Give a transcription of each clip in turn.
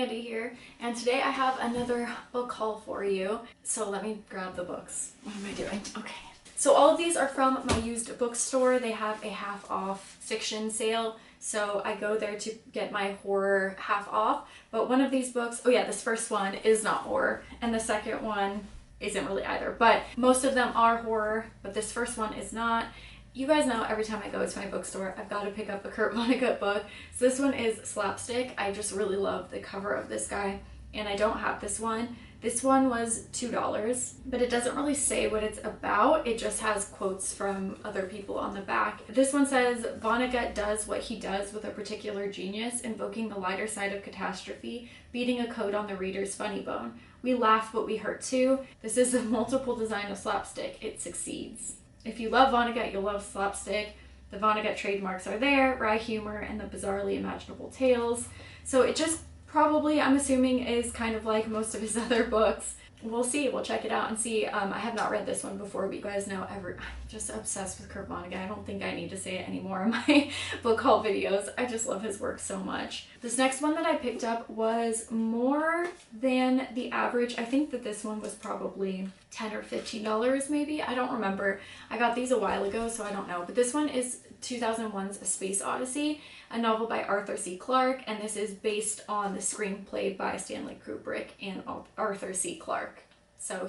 Andy here, and today I have another book haul for you. So let me grab the books. What am I doing? Okay. So all of these are from my used bookstore. They have a half off fiction sale, so I go there to get my horror half off. But one of these books, oh yeah, this first one is not horror, and the second one isn't really either, but most of them are horror, but this first one is not. You guys know every time I go to my bookstore, I've got to pick up a Kurt Vonnegut book. So this one is Slapstick. I just really love the cover of this guy, and I don't have this one. This one was $2, but it doesn't really say what it's about. It just has quotes from other people on the back. This one says, Vonnegut does what he does with a particular genius, invoking the lighter side of catastrophe, beating a code on the reader's funny bone. We laugh, but we hurt too. This is a multiple design of slapstick. It succeeds. If you love Vonnegut, you'll love Slapstick. The Vonnegut trademarks are there, wry humor, and the bizarrely imaginable tales. So it just probably, I'm assuming, is kind of like most of his other books. We'll see. We'll check it out and see. I have not read this one before, but you guys know I'm just obsessed with Kurt Vonnegut. I don't think I need to say it anymore in my book haul videos. I just love his work so much. This next one that I picked up was more than the average. I think that this one was probably $10 or $15 maybe. I don't remember. I got these a while ago, so I don't know. But this one is 2001's A Space Odyssey, a novel by Arthur C. Clarke, and this is based on the screenplay by Stanley Kubrick and Arthur C. Clarke. So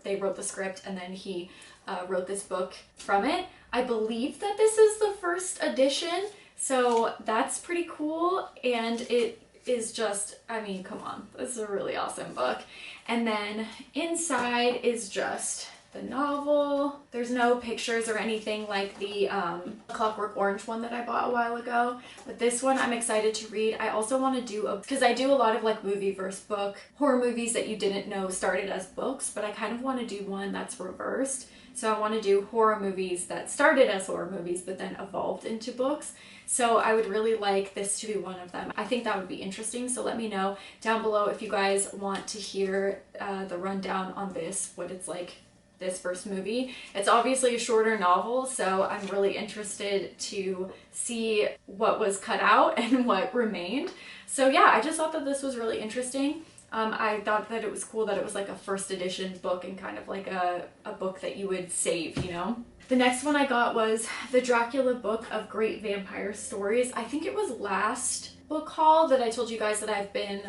they wrote the script, and then he wrote this book from it. I believe that this is the first edition, so that's pretty cool, and it is just, I mean, come on, this is a really awesome book. And then inside is just the novel. There's no pictures or anything like the Clockwork Orange one that I bought a while ago, but this one I'm excited to read. I also want to do because I do a lot of like movie versus book horror movies that you didn't know started as books, but I kind of want to do one that's reversed. So I want to do horror movies that started as horror movies but then evolved into books. So I would really like this to be one of them. I think that would be interesting, so let me know down below if you guys want to hear the rundown on this, what it's like, this first movie. It's obviously a shorter novel, so I'm really interested to see what was cut out and what remained. So yeah, I just thought that this was really interesting. I thought that it was cool that it was like a first edition book and kind of like a book that you would save, you know? The next one I got was the Dracula Book of Great Vampire Stories. I think it was last book haul that I told you guys that I've been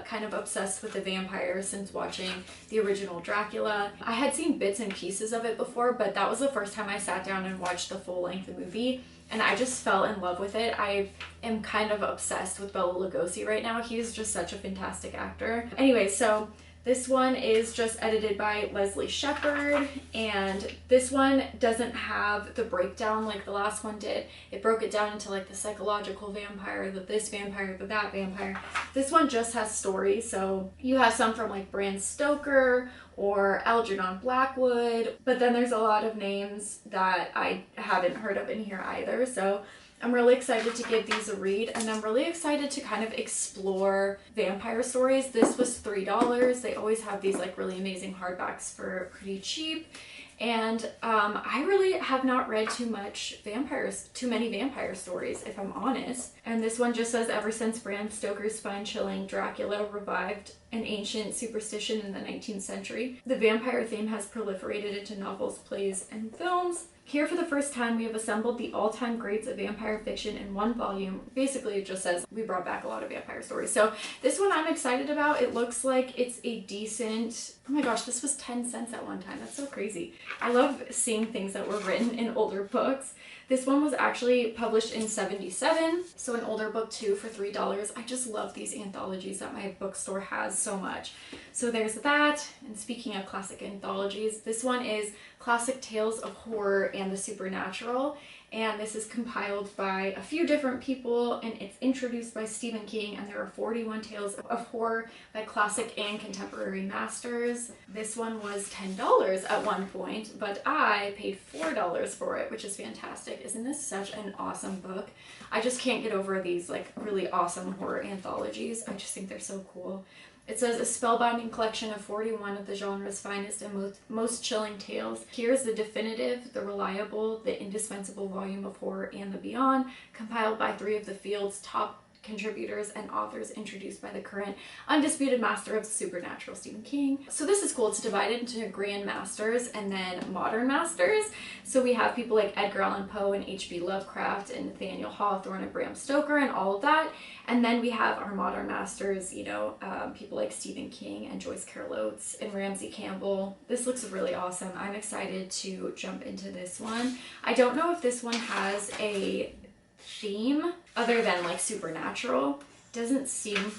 kind of obsessed with the vampires since watching the original Dracula. I had seen bits and pieces of it before, but that was the first time I sat down and watched the full-length movie, and I just fell in love with it. I am kind of obsessed with Bela Lugosi right now. He's just such a fantastic actor. Anyway, so this one is just edited by Leslie Shepard, and this one doesn't have the breakdown like the last one did. It broke it down into like the psychological vampire, this vampire, that vampire. This one just has stories, so you have some from like Bram Stoker or Algernon Blackwood, but then there's a lot of names that I haven't heard of in here either, so I'm really excited to give these a read, and I'm really excited to kind of explore vampire stories. This was $3. They always have these like really amazing hardbacks for pretty cheap. And I really have not read too many vampire stories, if I'm honest. And this one just says, ever since Bram Stoker's spine-chilling Dracula revived an ancient superstition in the 19th century, the vampire theme has proliferated into novels, plays, and films. Here for the first time, we have assembled the all-time greats of vampire fiction in one volume. Basically, it just says we brought back a lot of vampire stories. So this one I'm excited about. It looks like it's a decent, oh my gosh, this was 10 cents at one time. That's so crazy. I love seeing things that were written in older books. This one was actually published in '77, so an older book too for $3. I just love these anthologies that my bookstore has so much. So there's that. And speaking of classic anthologies, this one is Classic Tales of Horror and the Supernatural, and this is compiled by a few different people, and it's introduced by Stephen King, and there are 41 tales of horror by classic and contemporary masters. This one was $10 at one point, but I paid $4 for it, which is fantastic. Isn't this such an awesome book? I just can't get over these like really awesome horror anthologies. I just think they're so cool. It says a spellbinding collection of 41 of the genre's finest and most chilling tales. Here's the definitive, the reliable, the indispensable volume of horror and the beyond, compiled by 3 of the field's top contributors and authors introduced by the current undisputed master of supernatural, Stephen King. So this is cool. It's divided into Grand Masters and then Modern Masters. So we have people like Edgar Allan Poe and H.P. Lovecraft and Nathaniel Hawthorne and Bram Stoker and all of that. And then we have our Modern Masters, you know, people like Stephen King and Joyce Carol Oates and Ramsey Campbell. This looks really awesome. I'm excited to jump into this one. I don't know if this one has a theme other than like supernatural. Doesn't seem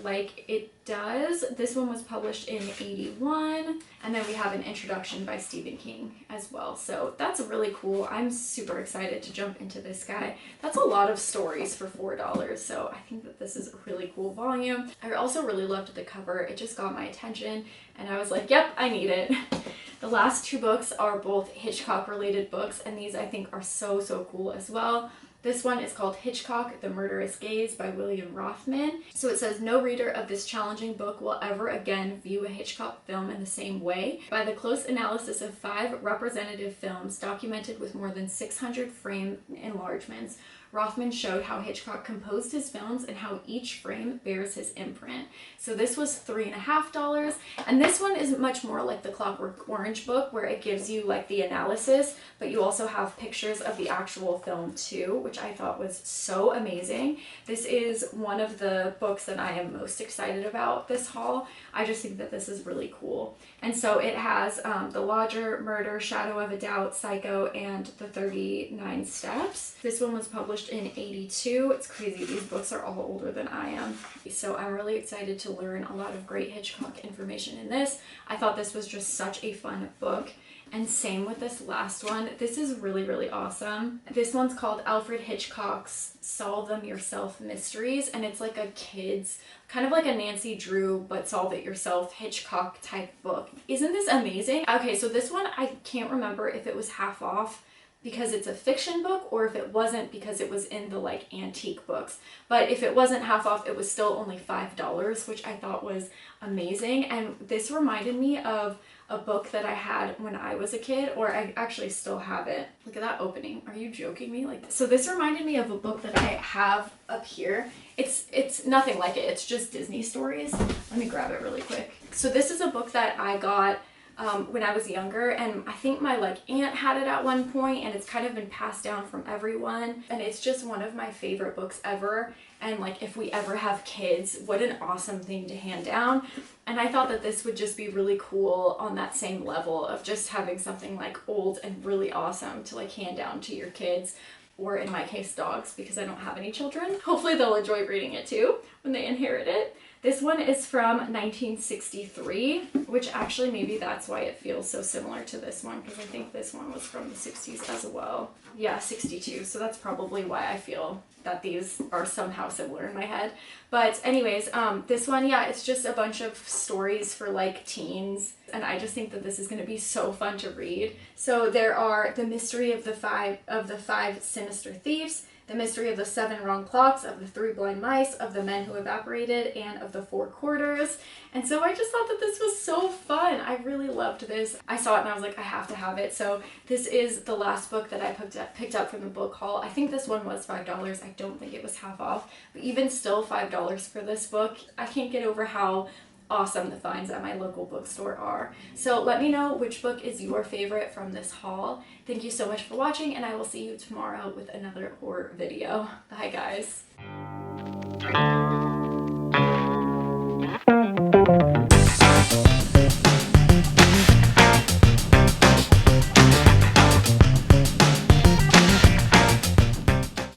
like it does. This one was published in 81, and then we have an introduction by Stephen King as well. So that's really cool. I'm super excited to jump into this guy. That's a lot of stories for $4, so I think that this is a really cool volume. I also really loved the cover. It just got my attention, and I was like, yep, I need it. The last two books are both Hitchcock related books, and these I think are so cool as well. This one is called Hitchcock, The Murderous Gaze by William Rothman. So it says, no reader of this challenging book will ever again view a Hitchcock film in the same way. By the close analysis of 5 representative films documented with more than 600 frame enlargements, Rothman showed how Hitchcock composed his films and how each frame bears his imprint. So this was $3.50, and this one is much more like the Clockwork Orange book, where it gives you like the analysis, but you also have pictures of the actual film too, which I thought was so amazing. This is one of the books that I am most excited about this haul. I just think that this is really cool. And so it has The Lodger, Murder, Shadow of a Doubt, Psycho, and The 39 Steps. This one was published in 82. It's crazy. These books are all older than I am. So I'm really excited to learn a lot of great Hitchcock information in this. I thought this was just such a fun book. And same with this last one. This is really awesome. This one's called Alfred Hitchcock's Solve Them Yourself Mysteries, and it's like a kid's, kind of like a Nancy Drew but solve it yourself Hitchcock type book. Isn't this amazing? Okay, so this one I can't remember if it was half off because it's a fiction book or if it wasn't because it was in the like antique books. But if it wasn't half off, it was still only $5, which I thought was amazing. And this reminded me of a book that I had when I was a kid, or I actually still have it. Look at that opening. Are you joking me? Like, so this reminded me of a book that I have up here. It's nothing like it. It's just Disney stories. Let me grab it really quick. So this is a book that I got when I was younger, and I think my like aunt had it at one point, and it's kind of been passed down from everyone, and it's just one of my favorite books ever. And like, if we ever have kids, what an awesome thing to hand down. And I thought that this would just be really cool on that same level of just having something like old and really awesome to like hand down to your kids, or in my case dogs, because I don't have any children. Hopefully they'll enjoy reading it too when they inherit it. This one is from 1963, which actually maybe that's why it feels so similar to this one, because I think this one was from the 60s as well. Yeah, 62, so that's probably why I feel that these are somehow similar in my head. But anyways, this one, yeah, it's just a bunch of stories for like teens, and I just think that this is going to be so fun to read. So there are The Mystery of the Five Sinister Thieves, The Mystery of the 7 Wrong Clocks, of the 3 Blind Mice, of the Men Who Evaporated, and of the 4 Quarters. And so I just thought that this was so fun. I really loved this. I saw it and I was like, I have to have it. So this is the last book that I picked up from the book haul. I think this one was $5. I don't think it was half off, but even still $5 for this book. I can't get over how awesome the finds at my local bookstore are. So let me know which book is your favorite from this haul. Thank you so much for watching, and I will see you tomorrow with another horror video. Bye guys.